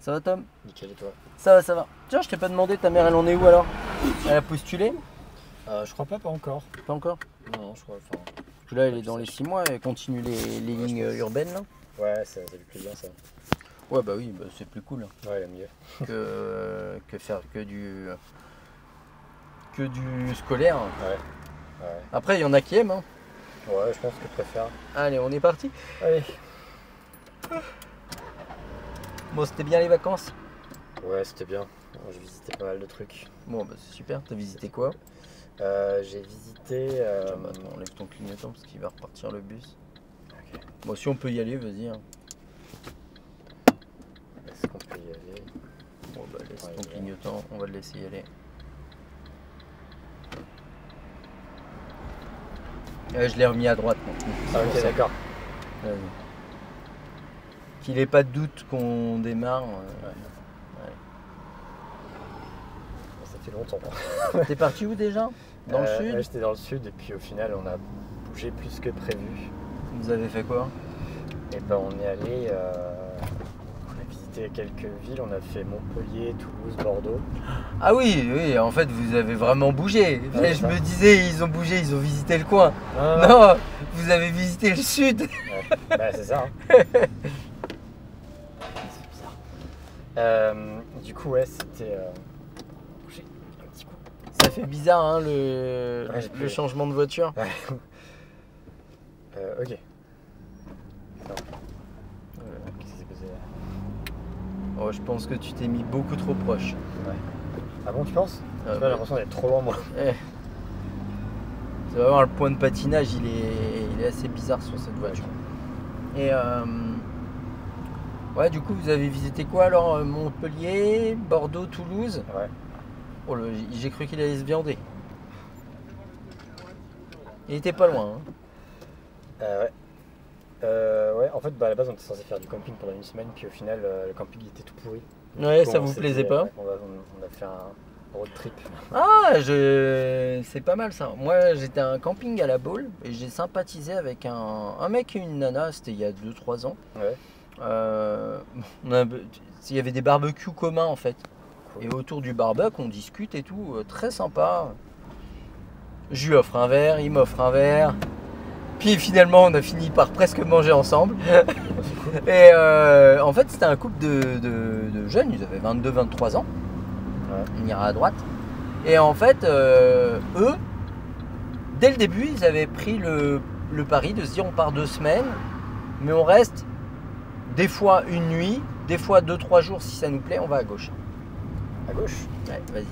Ça va Tom? Nickel et toi? Ça va, ça va. Tiens, je t'ai pas demandé, ta mère elle en est où alors? Elle a postulé? Je crois pas encore. Pas encore? Non, je crois. Enfin, Parce que là elle est dans les 6 mois, elle continue les lignes urbaines là. ouais, ça lui plaît bien ça. Ouais bah oui, bah, c'est plus cool Ouais, la mieux. que faire que du scolaire. Ouais. Ouais. Après il y en a qui aiment hein. Ouais, je pense que je préfère. Allez, on est parti. Allez. Bon, c'était bien les vacances? Ouais, c'était bien. J'ai visité pas mal de trucs. Bon bah c'est super, t'as visité quoi? J'ai visité. Tiens, bah, attends, enlève ton clignotant parce qu'il va repartir le bus. Ok. Bon, si on peut y aller, vas-y. Hein. Est-ce qu'on peut y aller? Bon, bah, laisse Ouais, ton clignotant, on va le laisser y aller. Je l'ai remis à droite. Moi. Ah, ok, d'accord. Vas-y. Qu'il ait pas de doute qu'on démarre. Ça fait longtemps. T'es parti où déjà? Dans le sud? Ouais, j'étais dans le sud et puis au final, on a bougé plus que prévu. Vous avez fait quoi? Et ben, on est allé. On a visité quelques villes. On a fait Montpellier, Toulouse, Bordeaux. Ah oui, oui, en fait vous avez vraiment bougé. Ouais, Je ça. me disais, ils ont bougé, ils ont visité le coin. Non, Non, vous avez visité le sud. Ouais. Bah, c'est ça. Hein. C'est bizarre. Du coup, ouais, c'était. J'ai un petit coup. Ça fait bizarre hein, le Ouais, j'ai le plus- changement de voiture. Ouais. Ok. Non. Qu'est-ce qui s'est passé là? Oh, je pense que tu t'es mis beaucoup trop proche. Ouais. Ah bon, tu penses? Ah, J'ai bah, l'impression d'être trop loin, moi. eh. Tu vas voir, le point de patinage, il est assez bizarre sur cette voiture. Et ouais, du coup, vous avez visité quoi alors? Montpellier, Bordeaux, Toulouse? Ouais. Oh, j'ai cru qu'il allait se viander. Il était pas loin. Hein. Ouais. Ouais, en fait, bah, à la base, on était censé faire du camping pendant une semaine, puis au final, le camping il était tout pourri. Ouais, Du coup, ça on vous s'était- plaisait pas? ouais, on a fait un road trip. Ah, c'est pas mal ça. Moi, j'étais à un camping à la Baule et j'ai sympathisé avec un mec et une nana, c'était il y a 2-3 ans. Ouais. Il y avait des barbecues communs en fait. Cool. Et autour du barbecue, on discute et tout, très sympa. Je lui offre un verre, il m'offre un verre. Puis finalement, on a fini par presque manger ensemble. Et en fait, c'était un couple de jeunes, ils avaient 22-23 ans. Ouais. On ira à droite. Et en fait, eux, dès le début, ils avaient pris le pari de se dire on part 2 semaines, mais on reste des fois une nuit, des fois 2-3 jours si ça nous plaît, on va à gauche. À gauche. Ouais, vas-y.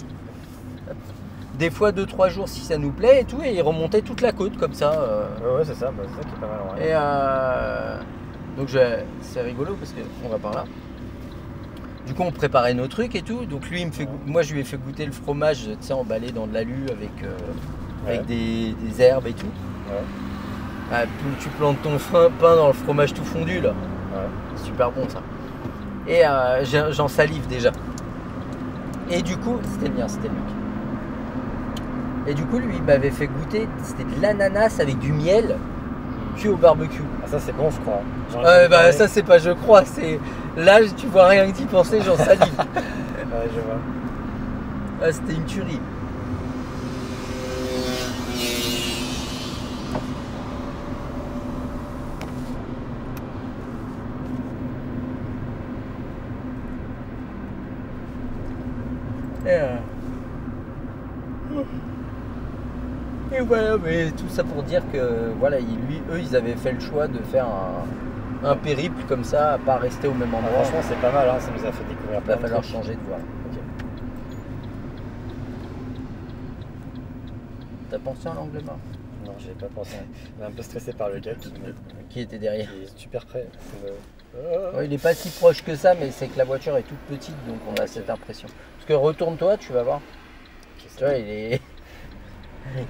Hop. Des fois 2-3 jours si ça nous plaît et tout, et ils remontaient toute la côte comme ça. Ouais, c'est ça, bah, c'est ça qui est pas mal. Ouais. Et donc c'est rigolo parce qu'on va par là. Du coup on préparait nos trucs et tout. Donc lui il me fait moi je lui ai fait goûter le fromage, tu sais, emballé dans de l'alu avec des herbes et tout. Ouais. Ah, tu plantes ton pain dans le fromage tout fondu là. Ouais. C'est super bon ça. Et j'en salive déjà. Et du coup, c'était bien, c'était Luc. Et du coup, lui, il m'avait fait goûter, c'était de l'ananas avec du miel cuit au barbecue. Ah, ça, c'est bon, je crois. J'en ai Bah parlé. ça c'est pas je crois, c'est là tu vois rien que d'y penser, j'en salive. Ouais, je vois. Ah, c'était une tuerie. Et voilà, mais tout ça pour dire que voilà, eux ils avaient fait le choix de faire un périple comme ça, à pas rester au même Ah, endroit. franchement, c'est pas mal, hein. Ça nous a fait découvrir Il plein va de falloir trucs. changer de voie. Ok. T'as pensé à l'angle mort? Non, j'y ai pas pensé. On est un peu stressé par le gars Qui était derrière? qui est super près. Ouais, il est pas si proche que ça, mais c'est que la voiture est toute petite, donc on a cette impression. Parce que retourne-toi, tu vas voir. Tu vois,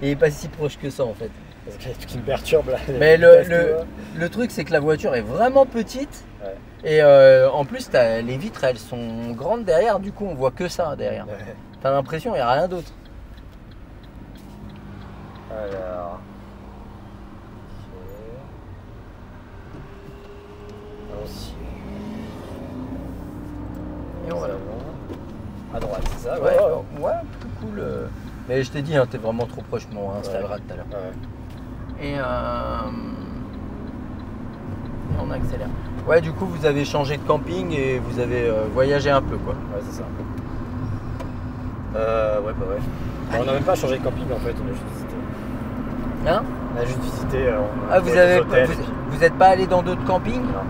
il est pas si proche que ça en fait. Parce qu'il y a tout qui me perturbe là. Mais le truc, c'est que la voiture est vraiment petite. Ouais. Et en plus, les vitres, elles sont grandes derrière, du coup, on voit que ça derrière. Ouais. T'as l'impression, il n'y a rien d'autre. Alors. Ok. Allons-y. nous voilà. avons à droite, c'est ça? Ouais, Ouais. ouais, plus cool. Mais je t'ai dit, hein, t'es vraiment trop proche de mon Instagram tout à l'heure. Ouais. Et on accélère. Ouais, du coup, vous avez changé de camping et vous avez voyagé un peu, quoi. Ouais, c'est ça. Ouais, bah ouais. On n'a même pas changé de camping en fait, on a juste visité. Hein? On a juste visité. On a Ah, vous trouvé des hôtels, et puis- vous êtes pas allé dans d'autres campings? Non.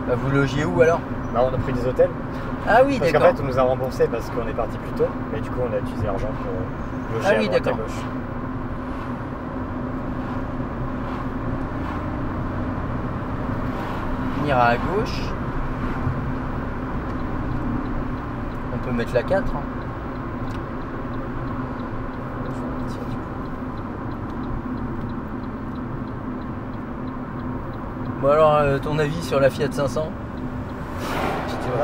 Bah, vous logiez où alors? Bah, on a pris des hôtels. Ah oui, Parce qu'en d'accord. fait, on nous a remboursé parce qu'on est parti plus tôt. Mais du coup, on a utilisé l'argent pour loger Ah à oui, droite, à d'accord. gauche. On ira à gauche. On peut mettre la 4. Hein. Bon alors, ton avis sur la Fiat 500? J'ai du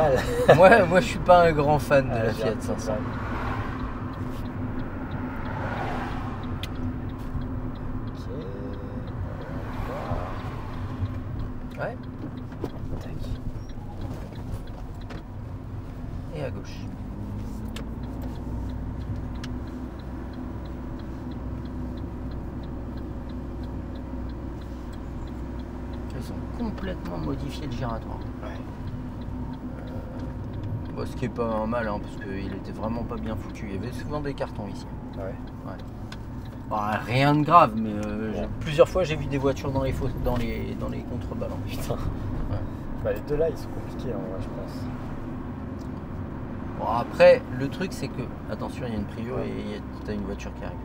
mal. moi je suis pas un grand fan de Ah, la j'ai Fiat un peu 500. mal. Ok. Ouais. Tac. Et à gauche. Ils ont complètement modifié le giratoire. Ouais. Bon, ce qui est pas mal, hein, parce qu'il était vraiment pas bien foutu. Il y avait souvent des cartons ici. Ouais. Bah, rien de grave, mais Ouais. plusieurs fois j'ai vu des voitures dans les contreballons. Putain. Bah, les deux là, ils sont compliqués en vrai, je pense. Bon, après, le truc c'est que, attention, il y a une Prio Ouais. et t'as une voiture qui arrive.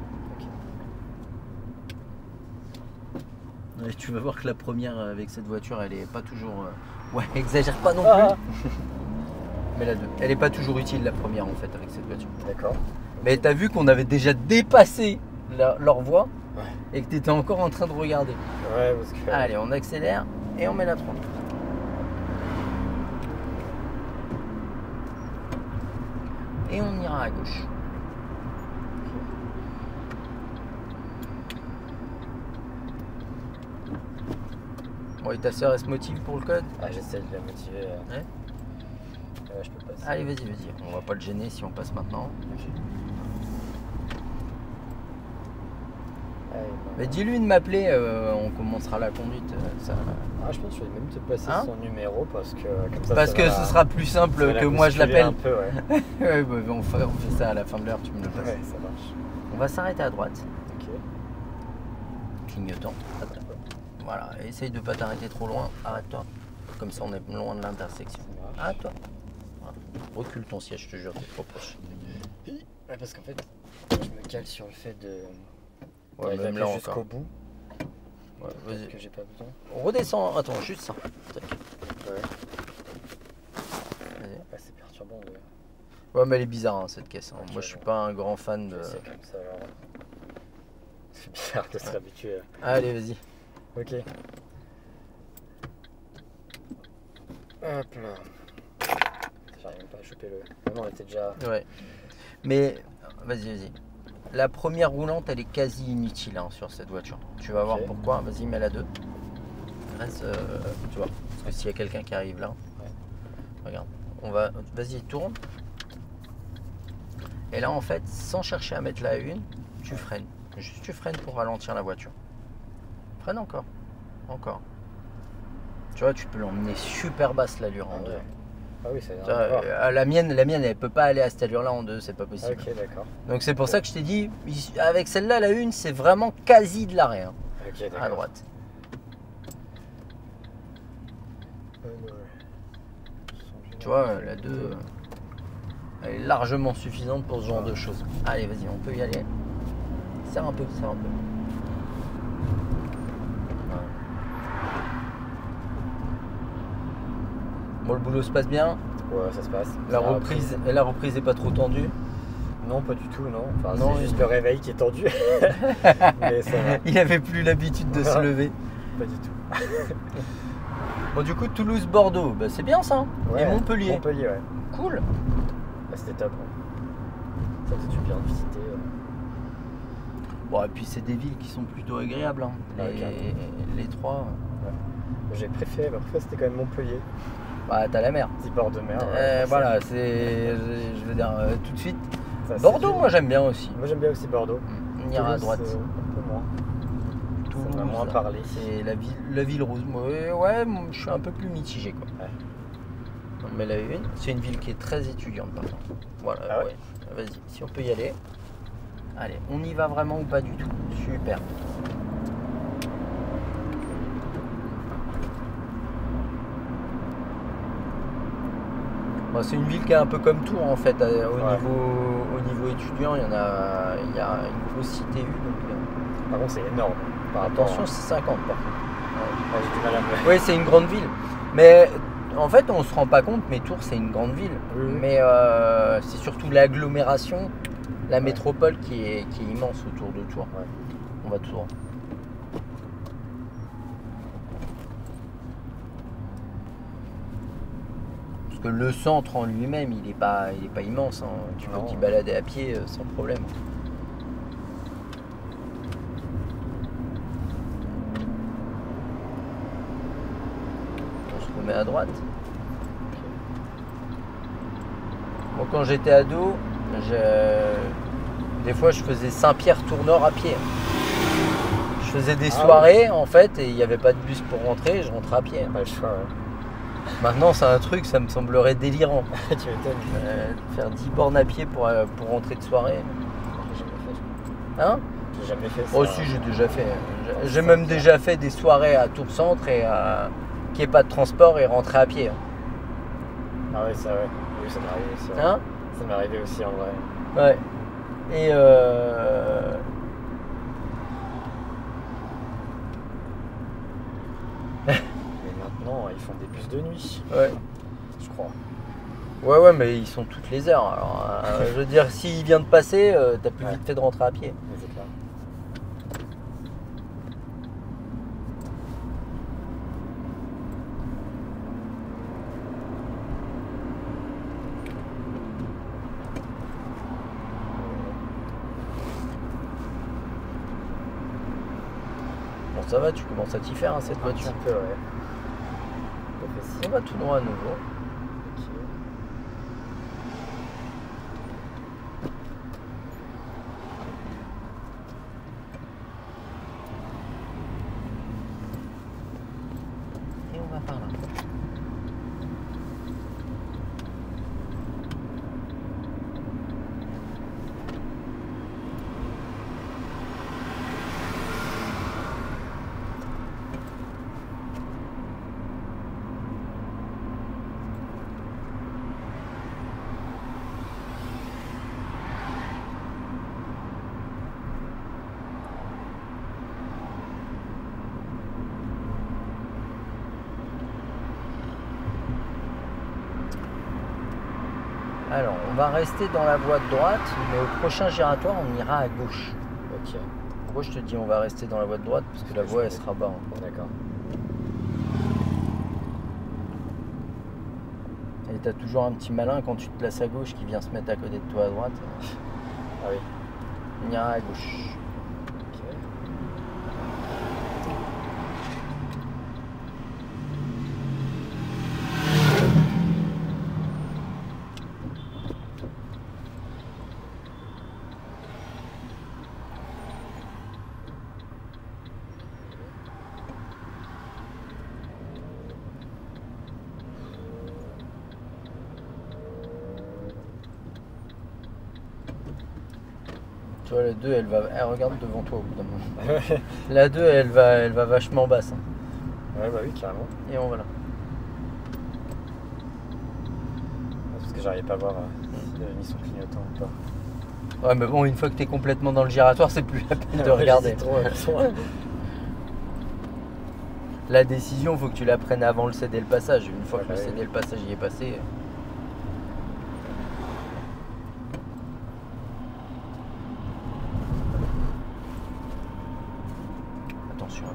Ok. Ouais, tu vas voir que la première avec cette voiture, elle est pas toujours. Ouais, exagère pas non Ah. plus. Mais la 2. Elle est pas toujours utile la première en fait avec cette voiture. D'accord. Mais t'as vu qu'on avait déjà dépassé leur voie Ouais. et que t'étais encore en train de regarder. Ouais, parce que. Allez, on accélère et on met la 3. Et on ira à gauche. Bon, et ta soeur, elle se motive pour le code? Ah, j'essaie de la motiver. Ouais. Ouais, je peux passer. Allez, vas-y. On va pas le gêner si on passe maintenant. Ok. Allez, bah. Mais dis-lui de m'appeler, on commencera la conduite. Ça... Ah, je pense que je vais même te passer Hein son numéro parce que comme ça. Parce ça que va- ce sera plus ça va simple la que moi je bousculer l'appelle. un peu, ouais. Ouais, bah, on fait ça à la fin de l'heure, tu me le passes. Ouais, ça marche. On va s'arrêter à droite, Ok. clignotant. Voilà, essaye de pas t'arrêter trop loin, arrête-toi. Comme ça on est loin de l'intersection. Ça marche. Arrête-toi. Voilà. Recule ton siège, je te jure, t'es trop proche. Ouais, parce qu'en fait, je me cale sur le fait de. Ouais, d'arriver même là jusqu'au encore. bout. Ouais, Parce vas-y. que j'ai pas besoin. On redescend, attends, juste ça. Tac. Ouais. Vas-y. Ouais, c'est perturbant. Ouais, mais elle est bizarre hein, cette caisse. Hein. Ok, Moi je suis bon. pas un grand fan de. C'est comme ça alors. C'est bizarre de se habituer. Allez, vas-y. Ok. Hop là. J'arrive même pas à choper le. Ah non, on était déjà. Ouais. Mais vas-y. La première roulante, elle est quasi inutile hein, sur cette voiture. Tu vas voir Ok. pourquoi. Vas-y, mets la 2. Reste, tu vois. Parce que s'il y a quelqu'un qui arrive là, Ouais. regarde. On va. Vas-y, tourne. Et là, en fait, sans chercher à mettre la 1, tu freines. Juste tu freines pour ralentir la voiture. Freine encore. Encore. Tu vois, tu peux l'emmener super basse l'allure en 2. Ouais. Ah oui, ça Tu vient vois, de voir. la mienne, elle peut pas aller à cette allure-là en 2, c'est pas possible. Ok, d'accord. Donc c'est pour ça que je t'ai dit, avec celle-là, la 1, c'est vraiment quasi de l'arrêt, hein, Ok, d'accord. à droite. Tu vois, la 2, elle est largement suffisante pour ce genre de choses. Allez, vas-y, on peut y aller. Serre un peu. Voilà. Bon, le boulot se passe bien. Ouais, ça se passe. La Ça reprise est pas trop tendue. Non, pas du tout, non. Enfin, Non, c'est juste le réveil qui est tendu. Mais ça va. Il avait plus l'habitude de se lever. Pas du tout. Bon, du coup, Toulouse-Bordeaux, bah, c'est bien ça. Hein. Ouais, Et Montpellier. Montpellier, ouais. Cool. Bah, c'était top. Hein. Ça faisait du bien de visiter. Bon, et puis c'est des villes qui sont plutôt agréables. Hein. Ouais, Les, carrément. les trois. J'ai préféré, ma préférée c'était quand même Montpellier. Bah, t'as la mer. Petit bord de mer. Ouais, Voilà, je veux dire, tout de suite. ça, Bordeaux, moi j'aime bien aussi. Moi j'aime bien aussi Bordeaux. On ira à droite. Un peu moins. Toulouse, Ça m'a moins parlé. c'est la ville rose. Ouais, je suis un peu plus mitigé quoi. Ouais. On met la une. C'est une ville qui est très étudiante par contre. Voilà, Ah ouais ouais. Vas-y, si on peut y aller. Allez, on y va vraiment ou pas du tout. Super. Bon, c'est une ville qui est un peu comme Tours en fait. Au niveau étudiant, il y a une grosse cité U. Donc, Par contre, c'est énorme. attention, c'est 50 par contre. Ouais, j'ai du mal à me. Oui, c'est une grande ville. Mais en fait, on se rend pas compte, mais Tours, c'est une grande ville. Oui. Mais c'est surtout l'agglomération, la métropole qui est immense autour de Tours. Ouais. On va tout droit. Parce que le centre en lui-même, il est pas immense. Hein. Tu peux t'y balader à pied sans problème. On se remet à droite. Bon, quand j'étais ado, des fois je faisais Saint-Pierre-Tour-Nord à pied. Je faisais des soirées en fait et il n'y avait pas de bus pour rentrer, je rentrais à pied. Pas le choix, ouais. Maintenant c'est un truc, ça me semblerait délirant. Tu m'étonnes. Faire 10 bornes à pied pour rentrer de soirée. J'ai jamais fait. Hein? J'ai jamais fait ça. Moi aussi j'ai déjà fait. J'ai même déjà fait des soirées à Tours Centre et qu'il n'y ait pas de transport et rentrer à pied. Ah ouais, ça ouais. Oui, ça m'est arrivé aussi. Ouais. Hein? Ça m'est arrivé aussi en vrai. Ouais. Et Mais maintenant, ils font des bus de nuit. ouais. Je crois. Ouais, mais ils sont toutes les heures. Alors, je veux dire, s'il vient de passer, t'as plus vite fait de rentrer à pied. Mais c'est clair. Bon, ça va, tu commences à t'y faire, hein, cette Un voiture. petit peu, ouais. Pas facile. On va tout droit à nouveau. Ok. Et on va par là. Alors, on va rester dans la voie de droite, mais au prochain giratoire, on ira à gauche. Ok. Pourquoi je te dis on va rester dans la voie de droite? Parce que la voie, elle sera bas. Hein. D'accord. Et t'as toujours un petit malin quand tu te places à gauche qui vient se mettre à côté de toi à droite. Ah oui. On ira à gauche. Ok. Tu vois, la 2, elle regarde devant toi au bout d'un moment. La 2, elle va vachement basse. Hein. Ouais, bah oui, carrément. Et on va là. Parce que j'arrivais pas à voir s'il avait mis son clignotant ou pas. Ouais, mais bon, une fois que t'es complètement dans le giratoire, c'est plus la peine de regarder. Trop. La décision, faut que tu la prennes avant le céder le passage. Une fois que le Ouais. céder le passage y est passé. Attention.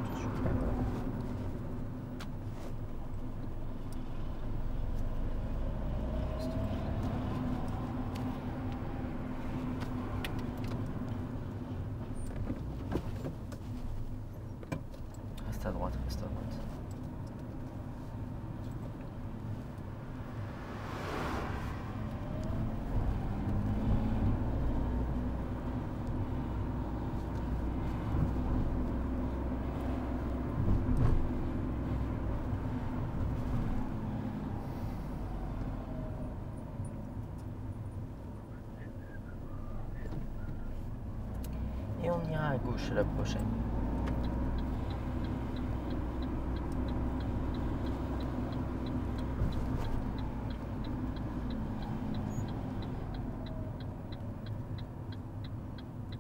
Reste à droite. on ira à gauche à la prochaine.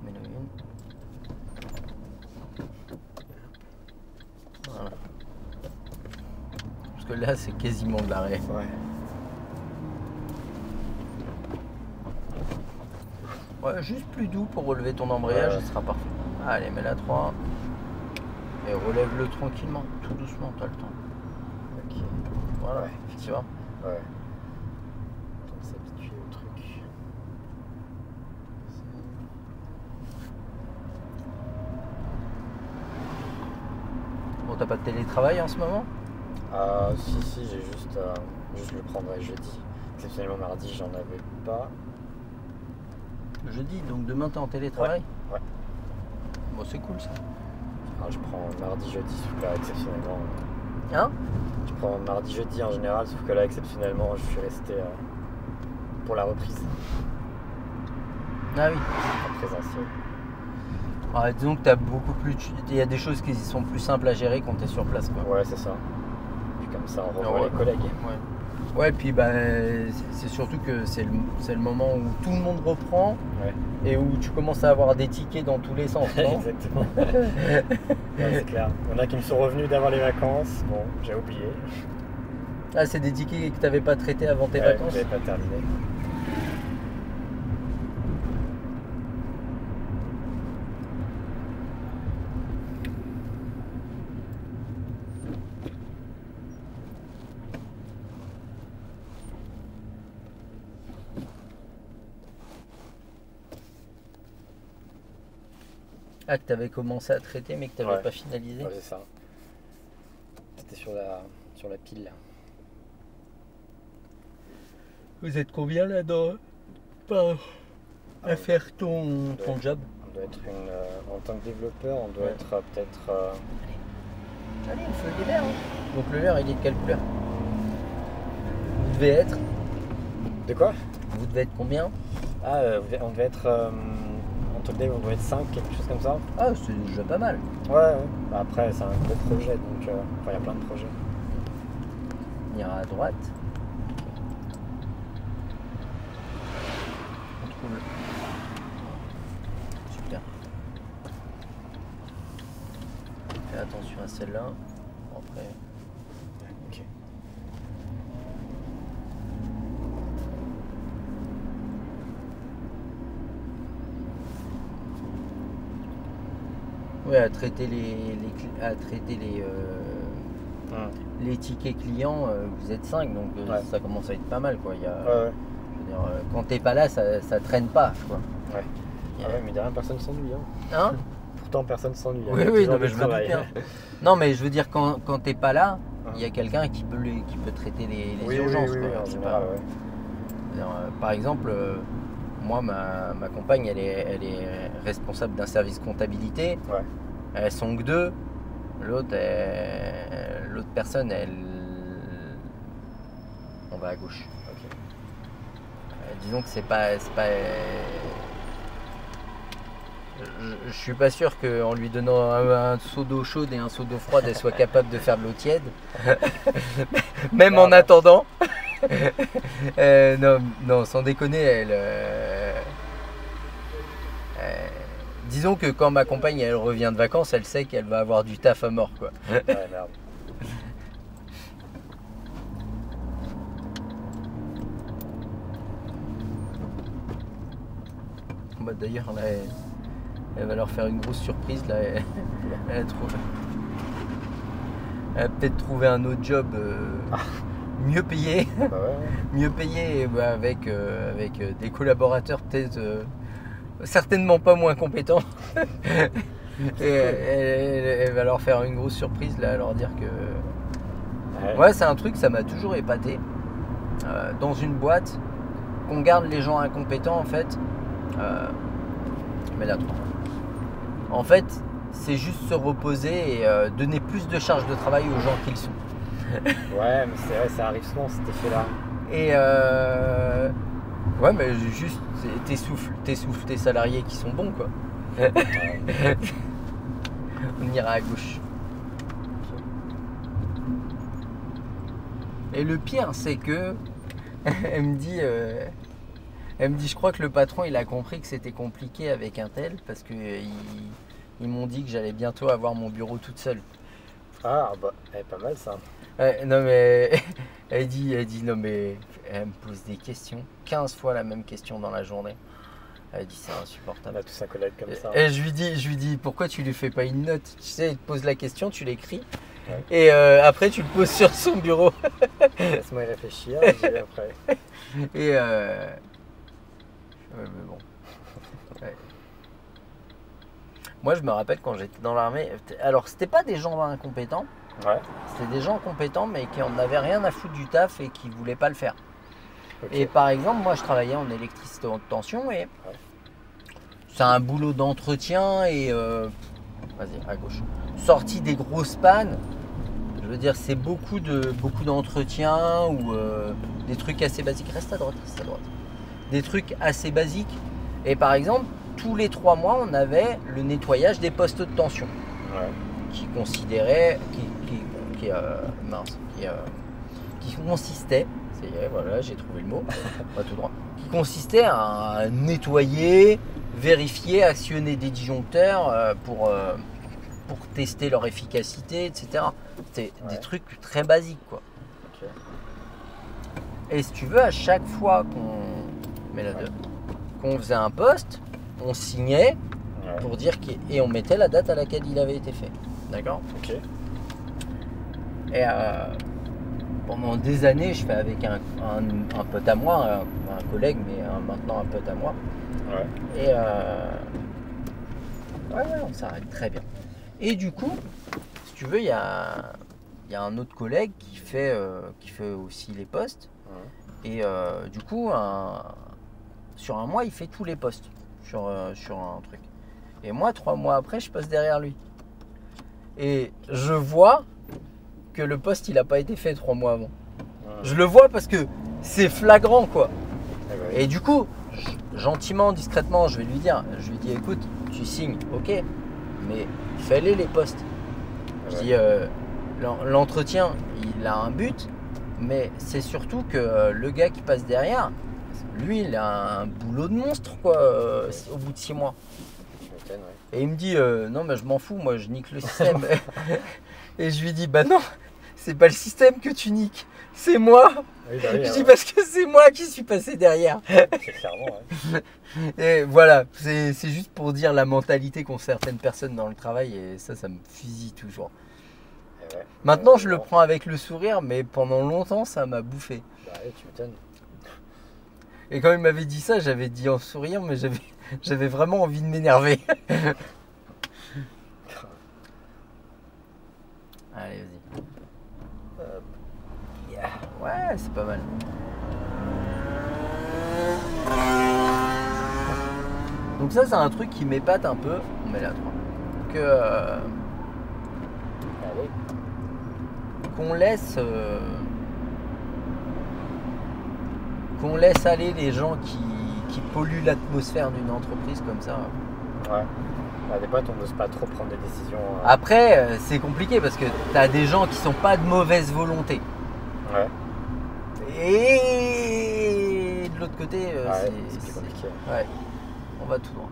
Mets-le une. Voilà. Parce que là, c'est quasiment de l'arrêt. Ouais. Ouais, juste plus doux pour relever ton embrayage, Ouais. ce sera parfait. Allez, mets la 3. Et relève-le tranquillement, tout doucement, t'as le temps. Ok. Voilà, Ouais. tu vois. Ouais. Temps de s'habituer au truc. Bon, t'as pas de télétravail en ce moment? Si, j'ai juste je le prendrai jeudi. Exceptionnellement mardi, j'en avais pas. Jeudi, donc demain t'es en télétravail? Ouais. Bon, c'est cool ça. Enfin, je prends mardi, jeudi, sauf que là, exceptionnellement. Hein? Je prends mardi, jeudi en général, sauf que là, exceptionnellement, je suis resté pour la reprise Ah oui. en présentiel. Ouais, disons que t'as beaucoup plus. Il y a des choses qui sont plus simples à gérer quand t'es sur place, quoi. Ouais, c'est ça. Puis comme ça, on revoit Ouais. les collègues. Ouais. Ouais, puis bah, c'est surtout que c'est le moment où tout le monde reprend Ouais. et où tu commences à avoir des tickets dans tous les sens, non? Exactement. Ouais, c'est clair. Il y en a qui me sont revenus d'avant les vacances. Bon, j'ai oublié. Ah, c'est des tickets que t'avais pas traités avant tes Ouais, vacances? j'avais pas terminé. Ah, que t'avais commencé à traiter mais que t'avais Ouais. pas finalisé? Ouais, c'est ça. C'était sur la pile. Vous êtes combien là-dedans? À faire ton job? On doit être en tant que développeur, on doit Ouais. être peut-être. Allez, le feu il est vert. Hein. Donc le vert il est de quelle couleur? Vous devez être. De quoi? Vous devez être combien? On devait être. En tant que dev, on doit être 5, quelque chose comme ça. Ah, c'est déjà pas mal. Ouais. Bah, après, c'est un gros projet, donc. Enfin, il y a plein de projets. On ira à droite. On trouve. Super. Fais attention à celle-là. Bon, après. Ok. Ouais, à traiter les tickets clients, vous êtes 5, donc Ouais. ça commence à être pas mal, quoi. Il y a, Ouais. je veux dire, quand t'es pas là, ça traîne pas, quoi. Ouais. Il y a- Ah ouais, mais derrière, personne s'ennuie. Hein. Hein? Pourtant, personne s'ennuie. Oui, Il y a oui, toujours non, mais du je me doute travail. bien. Non, mais je veux dire, quand t'es pas là, il y a Hein. quelqu'un qui peut traiter les Oui, urgences, oui, quoi. en C'est général, pas- ouais. je veux dire, par exemple, moi, ma compagne, elle est responsable d'un service comptabilité. Ouais. Elles sont que deux. L'autre personne, on va à gauche. Ok. Disons que c'est pas. Je suis pas sûr qu'en lui donnant un seau d'eau chaude et un seau d'eau froide, elle soit capable de faire de l'eau tiède. Même en Pardon. attendant. Non, sans déconner, disons que quand ma compagne elle revient de vacances, elle sait qu'elle va avoir du taf à mort, quoi. Ouais, merde. Bah, d'ailleurs, là, elle va leur faire une grosse surprise. Là, elle a peut-être trouvé un autre job mieux payé, Bah ouais. mieux payé et, bah, avec des collaborateurs peut-être certainement pas moins compétents. Et elle va leur faire une grosse surprise, là, leur dire que ouais, c'est un truc, ça m'a toujours épaté dans une boîte qu'on garde les gens incompétents, en fait. Mais là, en fait, c'est juste se reposer et donner plus de charge de travail aux gens qu'ils sont. Ouais, mais c'est vrai, ça arrive souvent cet effet-là. Et ouais, mais juste t'essouffles tes salariés qui sont bons, quoi. On ira à gauche. Et le pire, c'est que elle me dit, je crois que le patron, il a compris que c'était compliqué avec un tel parce que ils m'ont dit que j'allais bientôt avoir mon bureau toute seule. Ah, bah, pas mal ça. Non mais elle dit non mais elle me pose des questions, 15 fois la même question dans la journée. Elle dit c'est On insupportable. a tous un collègue comme ça. Et je lui dis pourquoi tu lui fais pas une note? Tu sais, il te pose la question, tu l'écris Ouais. et après tu le poses sur son bureau. Laisse-moi y réfléchir, je dis après. Et ouais, mais bon. Ouais. Moi je me rappelle quand j'étais dans l'armée, alors c'était pas des gens incompétents, Ouais, c'était des gens compétents mais qui en avaient rien à foutre du taf et qui voulaient pas le faire. ok. Et par exemple, moi je travaillais en électricité haute tension et c'est un boulot d'entretien et vas-y à gauche. Sortie des grosses pannes, je veux dire c'est beaucoup d'entretien ou des trucs assez basiques. Reste à droite. Des trucs assez basiques. Et par exemple, tous les 3 mois, on avait le nettoyage des postes de tension Ouais. qui considérait, qui consistait, ça y est, voilà, j'ai trouvé le mot, pas tout droit, qui consistait à nettoyer, vérifier, actionner des disjoncteurs pour tester leur efficacité, etc. C'était des trucs très basiques, quoi. Ok. Et si tu veux, à chaque fois qu'on faisait un poste, on signait Ouais. pour dire et on mettait la date à laquelle il avait été fait. D'accord? Ok. Et pendant des années, je fais avec un pote à moi, un collègue, mais maintenant un pote à moi. Ouais. Et ouais, on s'arrête très bien. Et du coup, si tu veux, il y a un autre collègue qui fait aussi les postes. Et du coup, sur un mois, il fait tous les postes sur un truc. Et moi, 3 mois après, je passe derrière lui. Et je vois que le poste, il n'a pas été fait 3 mois avant. Je le vois parce que c'est flagrant, quoi. Et du coup, gentiment, discrètement, je lui dis, écoute, tu signes, ok, mais fais-les les postes. Je dis, l'entretien, il a un but, mais c'est surtout que le gars qui passe derrière, lui, il a un boulot de monstre, quoi, au bout de 6 mois. Et il me dit, non, mais je m'en fous, moi, je nique le système. Et je lui dis, bah non, c'est pas le système que tu niques, c'est moi. Oui, bah oui, Je dis parce que c'est moi qui suis passé derrière. C'est clairement, ouais. Et voilà, c'est juste pour dire la mentalité qu'ont certaines personnes dans le travail et ça me fusille toujours. Ouais. Maintenant, je le prends avec le sourire, mais pendant longtemps, ça m'a bouffé. Bah oui, tu m'étonnes. Et quand il m'avait dit ça, j'avais dit en souriant, mais j'avais vraiment envie de m'énerver. Allez, vas-y. Yeah. Ouais, c'est pas mal. Donc ça, c'est un truc qui m'épate un peu. On met là 3. Que Allez. qu'on laisse aller les gens qui polluent l'atmosphère d'une entreprise comme ça. Ouais. Bah, des fois, on n'ose pas trop prendre des décisions. Après, c'est compliqué parce que t'as des gens qui sont pas de mauvaise volonté. Ouais. Et de l'autre côté, c'est plus compliqué. Ouais, on va tout droit.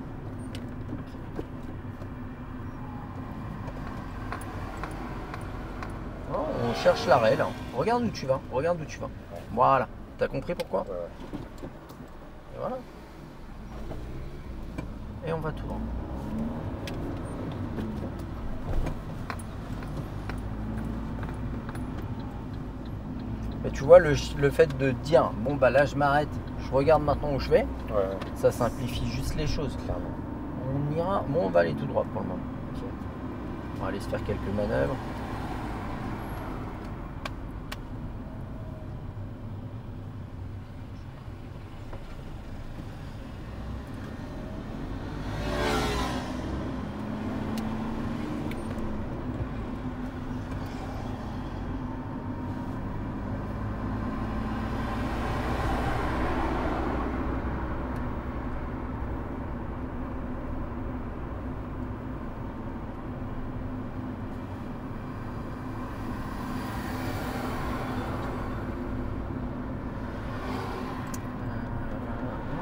Oh, on cherche l'arrêt là. Regarde où tu vas. Ouais. Voilà. T'as compris pourquoi? Ouais. Et voilà. Et on va tout droit. Mais tu vois, le fait de dire, bon bah là je m'arrête, je regarde maintenant où je vais, Ouais. ça simplifie juste les choses. Clairement. On ira, bon on va aller tout droit pour le moment. Ok. On va aller se faire quelques manœuvres.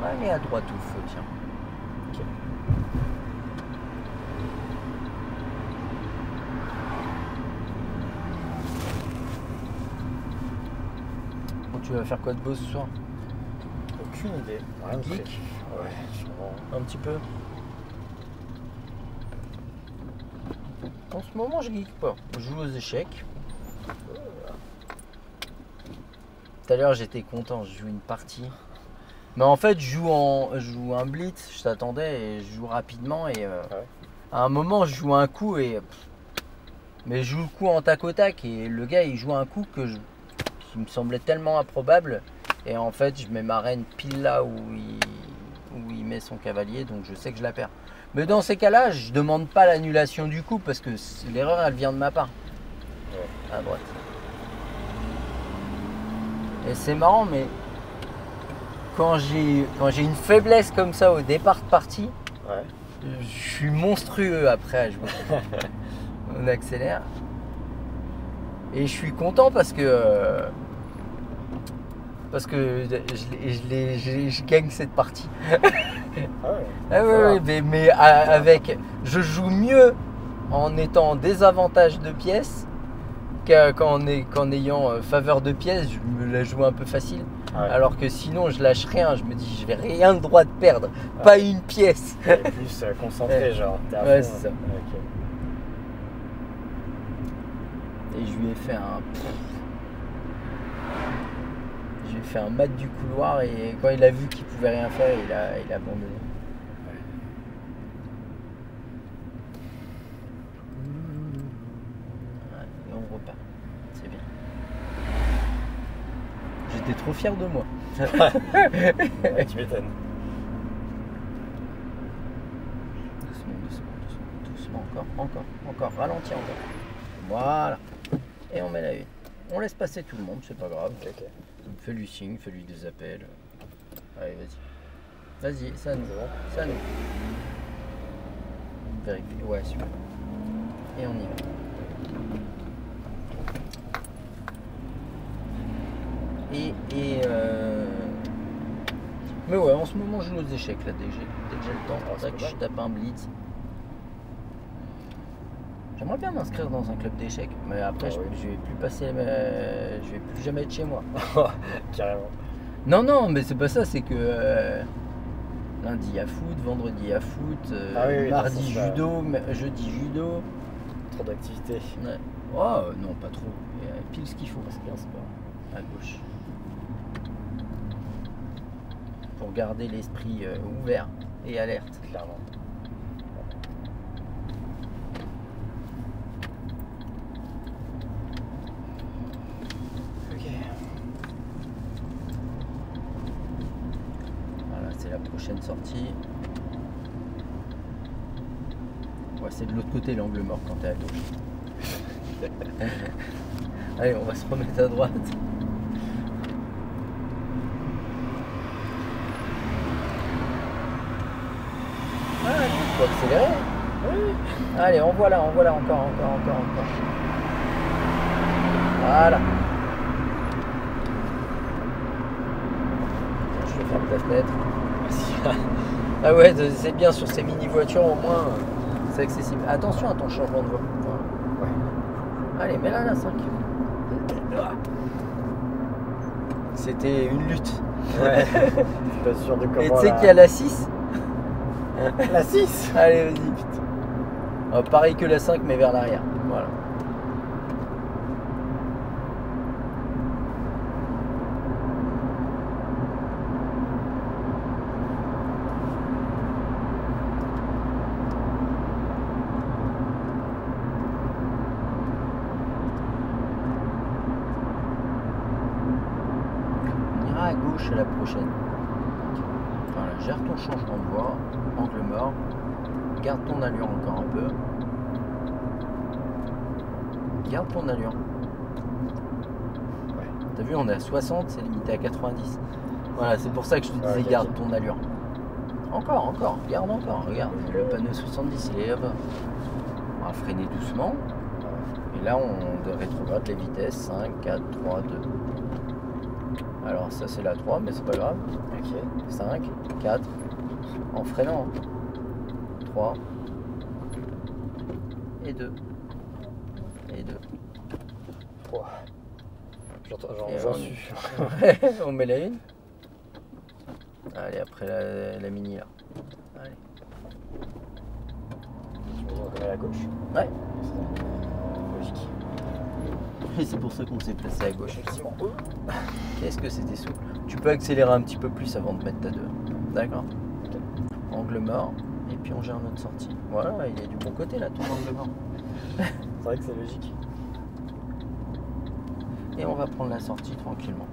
Allez à droite au feu, tiens. Ok. Bon, tu vas faire quoi de beau ce soir? Aucune idée. Rien de Geek? prévu. Ouais, sûrement. Un petit peu. En ce moment, je geek pas. Je joue aux échecs. Tout à l'heure, j'étais content, je joue une partie. Mais en fait, je joue un blitz, je t'attendais et je joue rapidement. Et à un moment, je joue un coup et. Mais je joue le coup en tac au tac et le gars, il joue un coup qui me semblait tellement improbable. Et en fait, je mets ma reine pile là où il met son cavalier, donc je sais que je la perds. Mais dans ces cas-là, je demande pas l'annulation du coup parce que l'erreur, elle vient de ma part. À droite. Et c'est marrant, mais quand j'ai une faiblesse comme ça au départ de partie, je suis monstrueux après à jouer. On accélère. Et je suis content parce que je gagne cette partie. Mais je joue mieux en étant en désavantage de pièces qu'en ayant faveur de pièces. Je me la joue un peu facile. Alors que sinon je lâche rien, je me dis je vais rien le droit de perdre, pas une pièce. Et plus concentré, genre. Ouais, c'est ça. Okay. Et je lui ai fait un mat du couloir et quand il a vu qu'il pouvait rien faire, il a abandonné. Et on repart. C'est bien. J'étais trop fier de moi. Ouais, tu m'étonnes. Doucement, encore, ralentis encore. Voilà. Et on met la une. On laisse passer tout le monde, c'est pas grave. Okay. Fais-lui signe, fais-lui des appels. Allez, vas-y. Vas-y, ça nous. Vérifie. Ouais, super. Et on y va. Mais ouais, en ce moment je joue aux échecs là, dès que j'ai le temps. C'est ça que je tape un blitz. J'aimerais bien m'inscrire dans un club d'échecs, mais après je vais plus jamais être chez moi. Carrément. Non, mais c'est pas ça, c'est que lundi il y a foot, vendredi il y a foot, mardi judo, jeudi judo. Trop d'activités. Ouais. Oh non, pas trop. Il y a pile ce qu'il faut. C'est bien sport. À gauche. Pour garder l'esprit ouvert et alerte. Clairement. Ok. Voilà, c'est la prochaine sortie. Ouais, c'est de l'autre côté l'angle mort quand t'es à gauche. Allez, on va se remettre à droite. Faut accélérer. Oui. Allez, on voit là, encore. Voilà. Je vais fermer ta fenêtre. Ah ouais, c'est bien sur ces mini voitures au moins, c'est accessible. Attention à ton changement de voie. Voilà. Ouais. Allez, mets-la la 5. C'était une lutte. Ouais. C'est pas sûr de comment. Et tu sais qu'il y a la 6. La 6. Allez, vas-y, putain. Oh, pareil que la 5, mais vers l'arrière. Voilà. On ira à gauche à la prochaine. Voilà, gère ton changement de voie, angle mort, garde ton allure encore un peu. Garde ton allure. Ouais. T'as vu, on est à 60, c'est limité à 90. Voilà, c'est pour ça que je te disais garde ton allure. Encore, garde encore, regarde, le panneau 70 il est là-bas. On va freiner doucement. Et là on rétrograde les vitesses, 5, 4, 3, 2. Alors ça c'est la 3, mais c'est pas grave. Ok. 5, 4, en freinant. 3 et 2. Et 2. Oh. Et J'en on- suis. On met la 1. Allez, après la mini là. Allez. Tu me dis on remet à gauche. Ouais. Logique. Et c'est pour ça qu'on s'est placé à gauche. Effectivement. Qu'est-ce que c'était souple. Tu peux accélérer un petit peu plus avant de mettre ta 2. D'accord. Angle mort. Et puis on gère notre sortie. Voilà, il est du bon côté là, ton angle mort. C'est vrai que c'est logique. Et on va prendre la sortie tranquillement.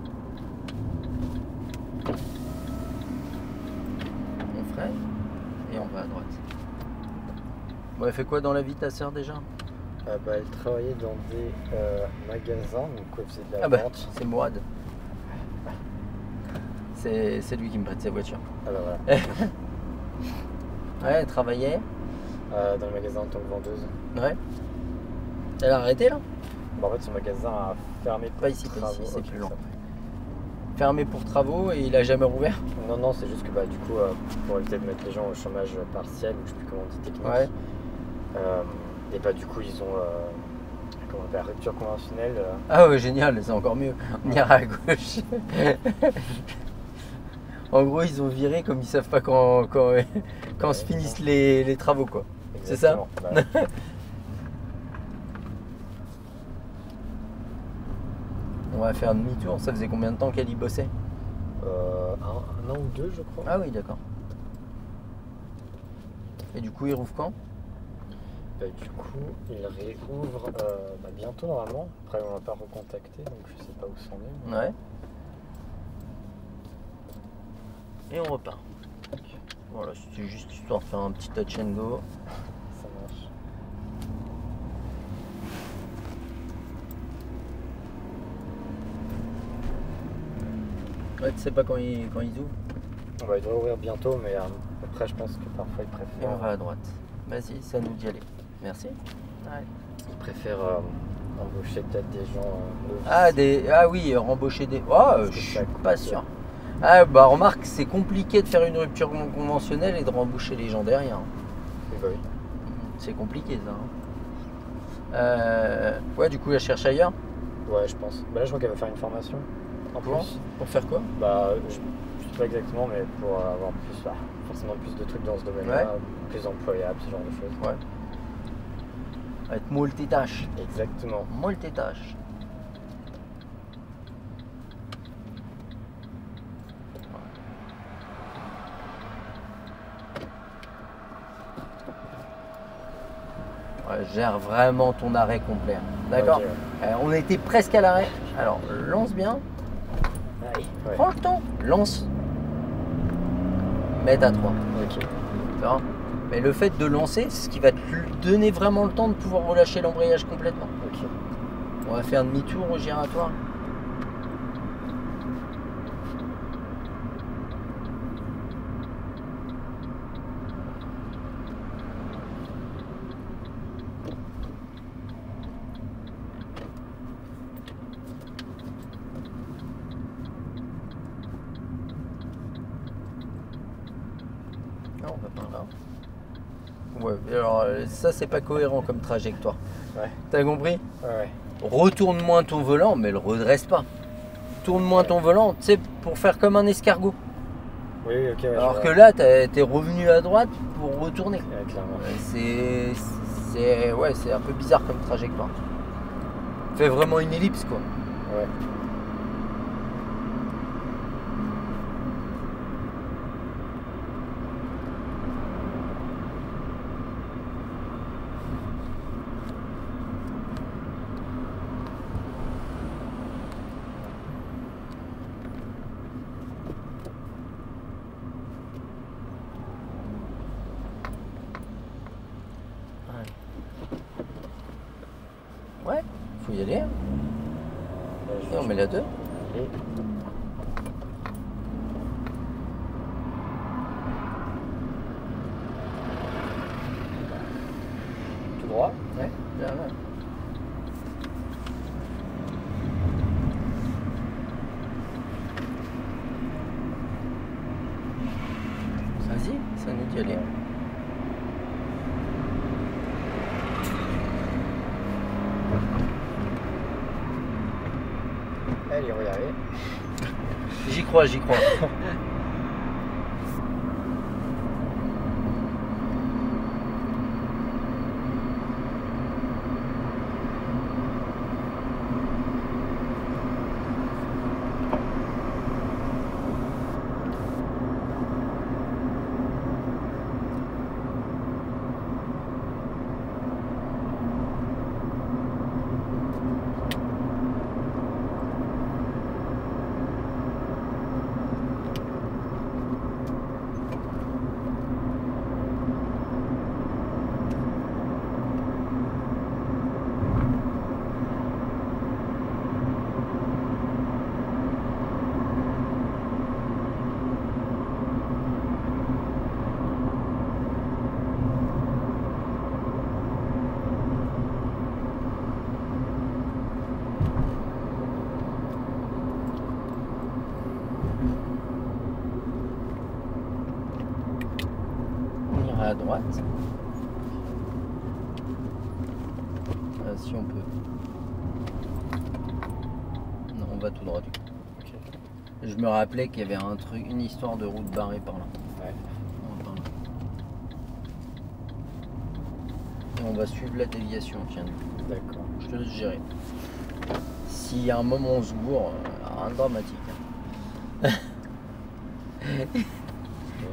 On freine et on va à droite. Bon, elle fait quoi dans la vie ta sœur déjà? Elle travaillait dans des magasins, donc elle faisait de la Ah bah, vente. c'est Mourad. C'est lui qui me prête sa voiture. Ah bah voilà. Ouais, elle travaillait. Dans le magasin en tant que vendeuse. Ouais. Elle a arrêté là? Bah, en fait, son magasin a fermé pour Pas ici, travaux. c'est Ok, plus lent. ça. Fermé pour travaux et il a jamais rouvert. Non, c'est juste que du coup, pour éviter de mettre les gens au chômage partiel, ou je sais plus comment on dit technique. Ouais. Et du coup, ils ont comment on appelle, rupture conventionnelle. Ah ouais, génial, c'est encore mieux. On ira à gauche. En gros, ils ont viré comme ils savent pas quand se finissent les travaux, quoi. C'est ça? Exactement. Bah, On va faire demi-tour. Ça faisait combien de temps qu'elle y bossait? un an ou deux, je crois. Ah oui, d'accord. Et du coup, il rouvre quand? Du coup, il réouvre bientôt normalement. Après, on va pas recontacter, donc je sais pas où c'en est. mais- Ouais. Et on repart. Voilà, c'était juste histoire de faire un petit touch and go. Ça marche. Ouais, tu sais pas quand ils ouvrent. Il doit ouvrir bientôt, mais après, je pense que parfois, ils Et on préfèrent, va à droite. Vas-y, ça nous d'y aller. Merci. Allez. ils préfèrent embaucher peut-être des gens novices. Ah oui, rembaucher des. Ah, Parce que je ça suis coûte, pas sûr. Ah bah remarque, c'est compliqué de faire une rupture conventionnelle et de rembaucher les gens derrière. Oui, bah oui. C'est compliqué ça. Ouais, du coup, elle cherche ailleurs. Ouais, je pense. Là, je crois qu'elle va faire une formation en plus. Pour faire quoi? Je sais pas exactement, mais pour avoir forcément plus de trucs dans ce domaine-là, Ouais. plus employable, ce genre de choses. Ouais. Être multitâche. Exactement. Multitâche. Ouais, gère vraiment ton arrêt complet. D'accord. Ok, ouais. On était presque à l'arrêt. Alors, lance bien. Allez. Ouais. Prends le temps. Lance. Mets à 3. Ok. Ça va. Mais le fait de lancer, c'est ce qui va te donner vraiment le temps de pouvoir relâcher l'embrayage complètement. Ok. On va faire demi-tour au giratoire. Non, on va par là. Ouais, alors ça c'est pas cohérent comme trajectoire. Ouais. T'as compris? Ouais. Retourne moins ton volant, mais le redresse pas. Tourne moins ton volant, tu sais, pour faire comme un escargot. Oui, ok. Ouais, Alors que là, t'es revenu à droite pour retourner. Ouais, clairement. C'est un peu bizarre comme trajectoire. Fais vraiment une ellipse quoi. Ouais. Ouais, faut y aller. Hein. Et on met la 2. Et tout droit. Ouais, là. Vas-y, ça nous dit aller. Allez, on va y arriver. J'y crois, j'y crois. À droite. Si on peut. Non, on va tout droit du coup. Ok. Je me rappelais qu'il y avait un truc, une histoire de route barrée par là. Ouais. On va par là. Et on va suivre la déviation, tiens. D'accord. Je te laisse gérer. Si à un moment on se gourre, rien de dramatique.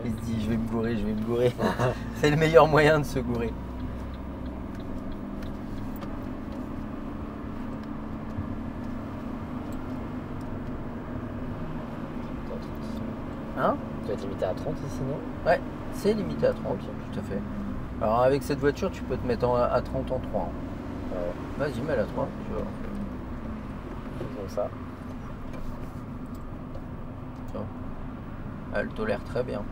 Il se dit je vais me gourer, je vais me gourer. C'est le meilleur moyen de se gourer. Hein? Tu vas être limité à 30 ici, non? Ouais, c'est limité à 30, tout à fait. Alors avec cette voiture, tu peux te mettre à 30 en 3. Vas-y, mets à 3, tu vois. Comme ça. Elle tolère très bien.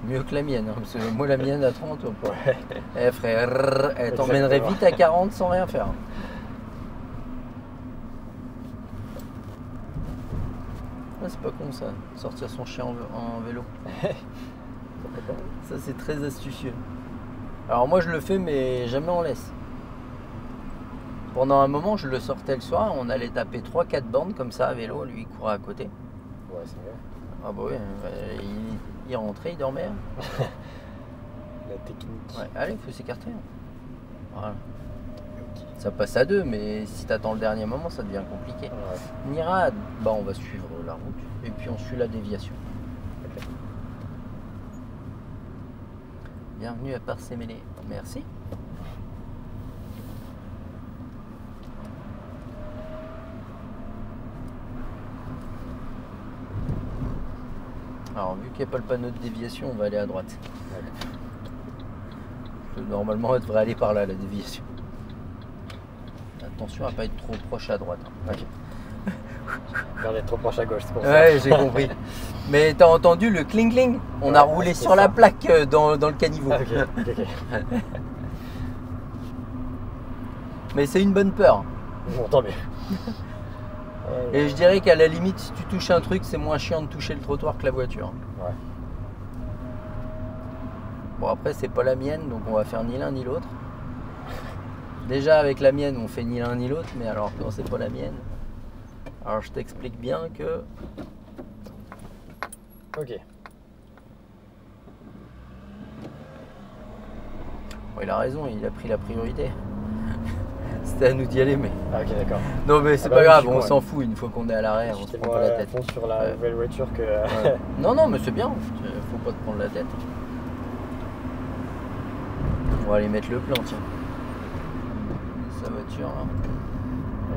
Mieux que la mienne, hein, parce que moi la mienne à 30, Ouais. eh frère, elle t'emmènerait vite à 40 sans rien faire. Ah, c'est pas con ça, sortir son chien en vélo. Ça c'est très astucieux. Alors moi je le fais mais jamais en laisse. Pendant un moment je le sortais le soir, on allait taper 3-4 bornes comme ça à vélo, lui il courait à côté. Ouais, c'est vrai. Ah bah oui, il rentrait, il dormait. La technique. Ouais, allez, il faut s'écarter. Voilà. Ça passe à 2, mais si t'attends le dernier moment, ça devient compliqué. Ouais. Nirad, bah on va suivre la route et puis on suit la déviation. Ok. Bienvenue à Parcémélé. Merci. Alors vu qu'il n'y a pas le panneau de déviation, on va aller à droite. Normalement, elle devrait aller par là, la déviation. Attention à pas être trop proche à droite. Ok. Peur d'être trop proche à gauche, c'est pour ça. Ouais, j'ai compris. Mais t'as entendu le cling-cling? On a roulé sur la plaque dans le caniveau. Ah, ok. Mais c'est une bonne peur. Bon, tant mieux. Et je dirais qu'à la limite, si tu touches un truc, c'est moins chiant de toucher le trottoir que la voiture. Ouais. Bon, après, c'est pas la mienne, donc on va faire ni l'un ni l'autre. Déjà, avec la mienne, on fait ni l'un ni l'autre, mais alors quand c'est pas la mienne. Alors, je t'explique bien que. Ok. Bon, il a raison, il a pris la priorité. C'était à nous d'y aller, mais. Ah, ok, d'accord. Non, mais c'est bah pas oui, grave, je suis on con, s'en fout une fois qu'on est à l'arrêt, on se J'étais prend pas la tête. à fond sur la Ouais. nouvelle voiture que. Ouais. Non, mais c'est bien, faut pas te prendre la tête. On va aller mettre le plan, tiens. Sa voiture là.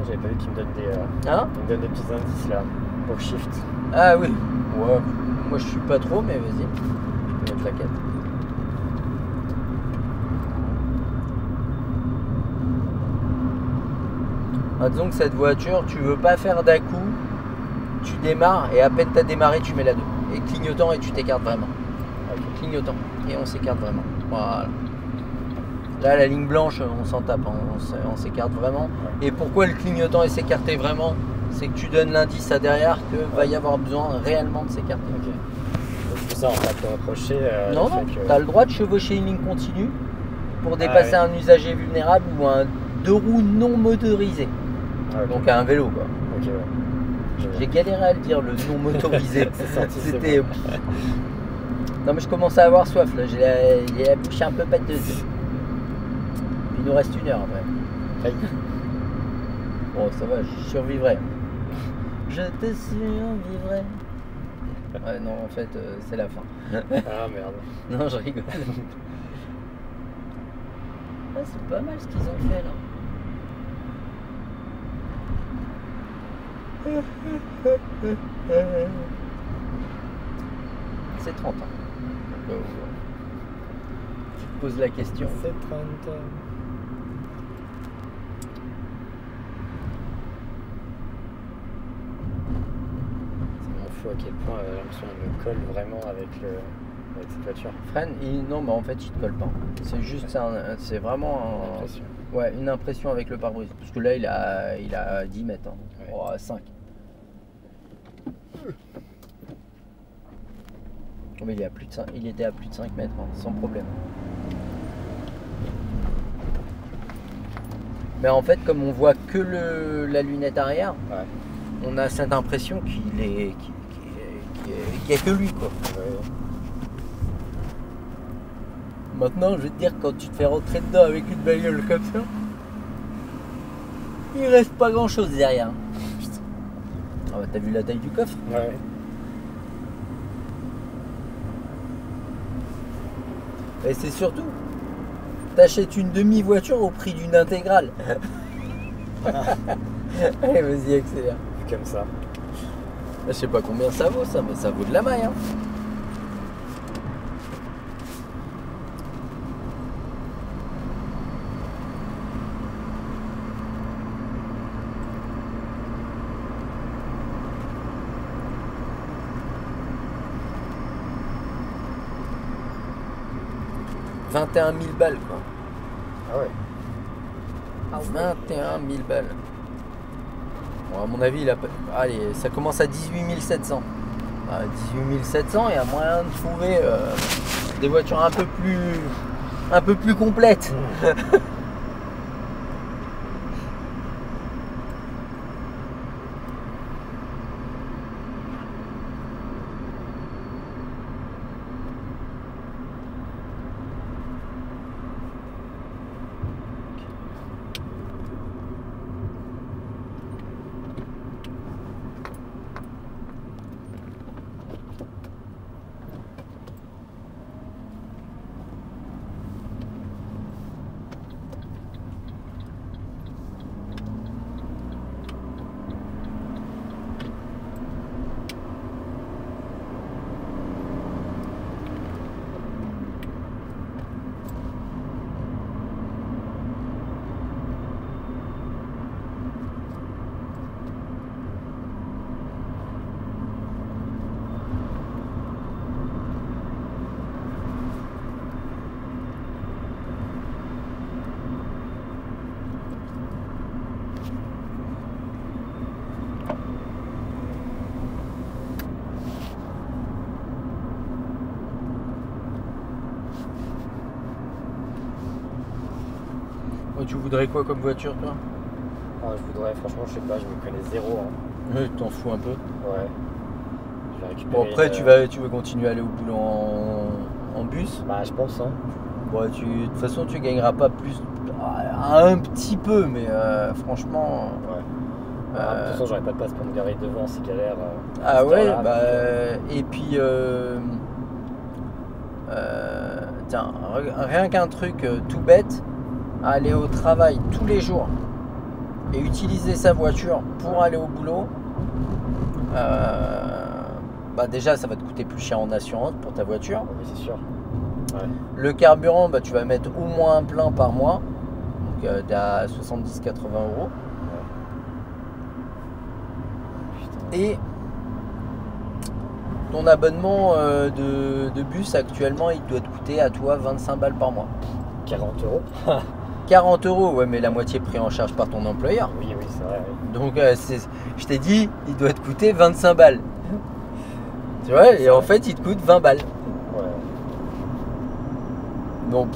J'avais pas vu qu'il me donne des. Hein? Il me donne des petits indices là pour shift. Ah oui. Ouais. Moi je suis pas trop, mais vas-y. Je peux mettre la 4. Ah, disons que cette voiture, tu veux pas faire d'un coup, tu démarres et à peine t'as démarré, tu mets la 2. Et clignotant et tu t'écartes vraiment. Ok. Clignotant. Et on s'écarte vraiment. Voilà. Là, la ligne blanche, on s'en tape, hein. On s'écarte vraiment. Ouais. Et pourquoi le clignotant et s'écarter vraiment? C'est que tu donnes l'indice à derrière que va y avoir besoin réellement de s'écarter. Ok. Donc, je ça, on va te reprocher. Non, non, tu as le droit de chevaucher une ligne continue pour dépasser un usager vulnérable ou un deux roues non motorisé. Ah, okay. Donc un vélo, quoi. Ok, ouais. J'ai galéré à le dire, le non motorisé. C'était. Bon. Non, mais je commence à avoir soif là. J'ai la bouche un peu pâteuse. Il nous reste 1 heure après. Aïe. Bon, ça va, je survivrai. Je te survivrai. Ouais, non, en fait, c'est la fin. Ah merde. Non, je rigole. Ah, c'est pas mal ce qu'ils ont fait là. C'est 30 ans. Donc, tu te poses la question. C'est 30 ans. À quel point j'ai l'impression qu'il me colle vraiment avec cette voiture. Freine, non, mais en fait, il te colle pas. C'est juste, c'est vraiment une impression avec le pare-brise. Parce que là, il a 10 mètres. Hein. Ouais. Oh, 5. Mais il était à plus de 5 mètres, hein, sans problème. Mais en fait, comme on voit que la lunette arrière, on a cette impression qu'il n'y a que lui, quoi. Ouais. Maintenant, je vais te dire, quand tu te fais rentrer dedans avec une bagnole comme ça, il reste pas grand chose derrière. Ah bah, t'as vu la taille du coffre? Ouais. Et c'est surtout, t'achètes une demi-voiture au prix d'une intégrale. Allez, vas-y, accélère. Comme ça. Je sais pas combien ça vaut ça, mais ça vaut de la maille. Hein. « 21 000 balles, quoi. » Ah ouais. 21 000 balles. Bon, à mon avis, allez, ça commence à 18 700. À 18 700, il y a moyen de trouver des voitures un peu plus complètes. Tu voudrais quoi comme voiture, toi? Je voudrais, franchement, je sais pas, je me connais zéro. Hein. Ouais, t'en fous un peu. Ouais. Je vais récupérer. Bon, après, tu veux continuer à aller au boulot en bus? Bah, je pense, hein. Bon, de toute façon, tu gagneras pas plus. Un petit peu, mais franchement. Ouais. De toute façon, j'aurais pas de place pour me garer devant, c'est galère. Ah ouais, bah. Et puis. Tiens, rien qu'un truc tout bête. Aller au travail tous les jours et utiliser sa voiture pour aller au boulot, bah déjà ça va te coûter plus cher en assurance pour ta voiture. Oui, c'est sûr. Ouais. Le carburant, bah, tu vas mettre au moins un plein par mois, donc t'es à 70-80 euros. Ouais. Et ton abonnement de bus actuellement, il doit te coûter à toi 25 balles par mois. 40 euros. 40 euros, ouais, mais la moitié pris en charge par ton employeur. Oui, c'est vrai. Oui. Donc, je t'ai dit, il doit te coûter 25 balles. Tu Tu vois, et en fait, il te coûte 20 balles. Ouais. Donc,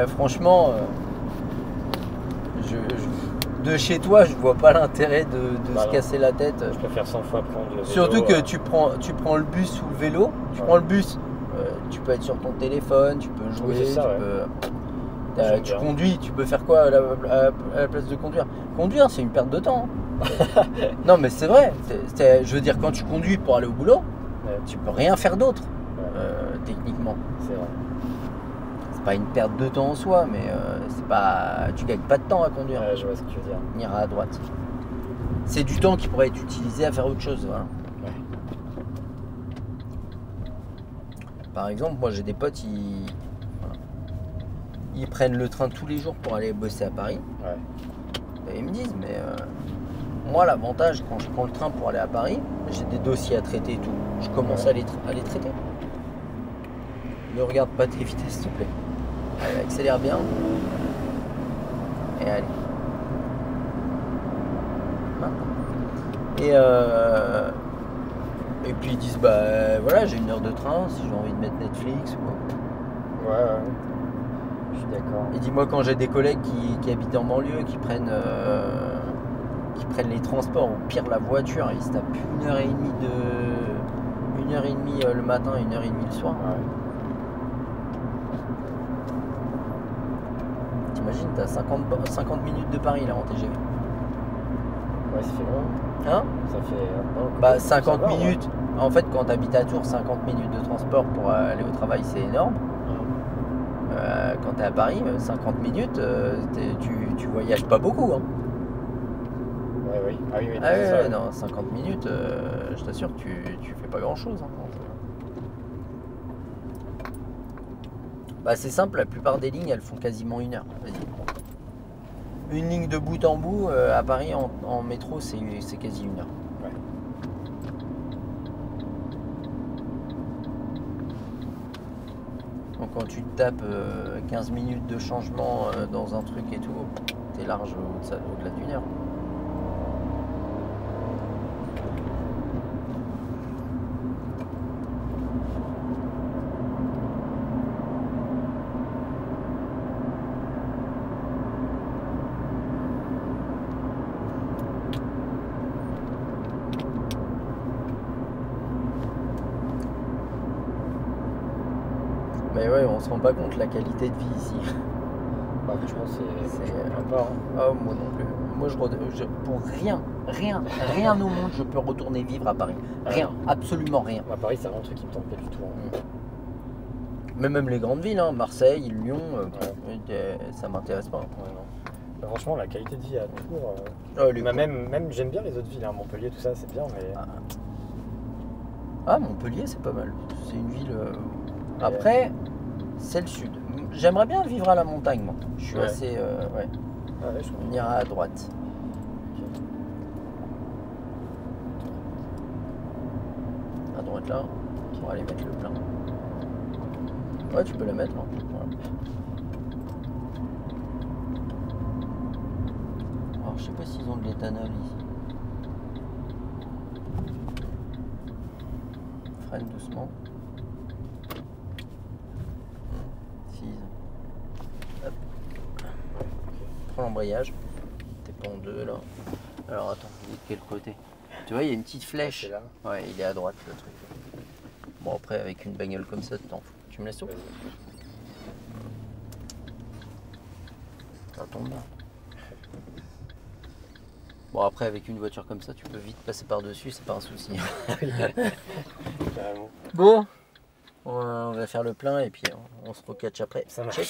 franchement, de chez toi, je vois pas l'intérêt de se casser la tête. Je préfère 100 fois prendre le vélo. Surtout que tu prends le bus ou le vélo. Tu prends le bus, tu peux être sur ton téléphone, tu peux jouer, oui, ça, tu conduis, tu peux faire quoi à la place de conduire? Conduire, c'est une perte de temps. Non, mais c'est vrai. Je veux dire, quand tu conduis pour aller au boulot, tu peux rien faire d'autre, techniquement. C'est vrai. C'est pas une perte de temps en soi, mais c'est pas, tu gagnes pas de temps à conduire. Je vois ce que tu veux dire. Venir à droite. C'est du temps qui pourrait être utilisé à faire autre chose. Voilà. Ouais. Par exemple, moi j'ai des potes, ils prennent le train tous les jours pour aller bosser à Paris. Ouais. Et ils me disent, mais moi l'avantage quand je prends le train pour aller à Paris, j'ai des dossiers à traiter et tout. Je commence à les traiter. Ne regarde pas tes vitesses, s'il te plaît. Allez, accélère bien. Et allez. Et puis ils disent, bah voilà, j'ai 1 heure de train, si j'ai envie de mettre Netflix ou quoi. Ouais. Je suis d'accord. Et dis-moi, quand j'ai des collègues qui habitent en banlieue, qui prennent les transports, ou pire la voiture, ils se tapent 1h30 le matin, 1h30 le soir. Ouais. T'imagines, t'as 50 minutes de Paris là en TGV. Ouais, ça fait long. Hein? Ça fait. Bah 50 minutes. Ouais. En fait, quand t'habites à Tours, 50 minutes de transport pour aller au travail, c'est énorme. Quand t'es à Paris, 50 minutes, tu voyages pas beaucoup. Hein. Oui. Ah oui, ah ouais, non, 50 minutes, je t'assure que tu fais pas grand chose. Hein. Bah, c'est simple, la plupart des lignes elles font quasiment 1 heure. Vas-y. Une ligne de bout en bout à Paris en métro, c'est quasi 1 heure. Ouais. Donc quand tu te tapes 15 minutes de changement dans un truc et tout, t'es large au-delà d'1 heure. Mais ouais, on se rend pas compte la qualité de vie ici. Bah, franchement, c'est pas. Oh, moi non plus. Moi, pour rien au monde, je peux retourner vivre à Paris. Rien, absolument rien. À Paris, c'est un truc qui me tente pas du tout. Hein. Mais même les grandes villes, hein, Marseille, Lyon, ça m'intéresse pas. Ouais, non. Bah, franchement, la qualité de vie à Tours. Même j'aime bien les autres villes, hein, Montpellier, tout ça, c'est bien, mais. Ah, Montpellier, c'est pas mal. C'est une ville. Après, c'est le sud. J'aimerais bien vivre à la montagne, moi. Je suis assez. Ouais. On ira à droite. Okay. À droite là, on va aller mettre le plein. Ouais, tu peux le mettre. Hein. Voilà. Alors, je sais pas s'ils ont de l'éthanol ici. Freine doucement. Hop. Prends l'embrayage. T'es pas en deux là. Alors attends, il est de quel côté? Tu vois, il y a une petite flèche. Là. Ouais, il est à droite le truc. Bon, après, avec une bagnole comme ça, t'en fous. Tu me laisses où? Ça tombe bien. Bon, après, avec une voiture comme ça, tu peux vite passer par-dessus, c'est pas un souci. Bon, on va faire le plein et puis on se recatch après. Ça marche.